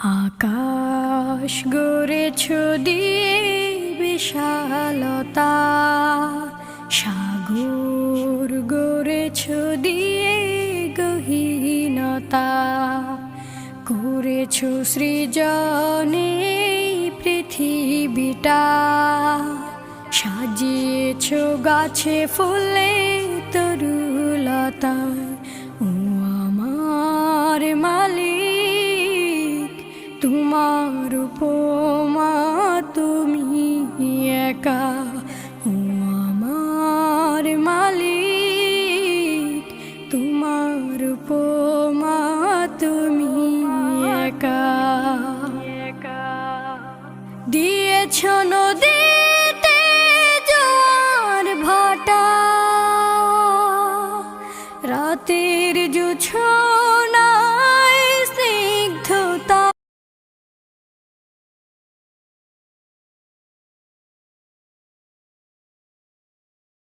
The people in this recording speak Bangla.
আকাশ গড়েছ দিয়ে বিশালতা, সাগর গড়েছ দিয়ে গহীনতা, করেছ সৃজনে পৃথিবীটা, সাজিয়েছ গাছে ফুলে তরুলতা। ও আমার মালিক, তোমার উপমা তুমি একা। ও আমার মালিক, তোমার উপমা তুমি একা। দিয়েছ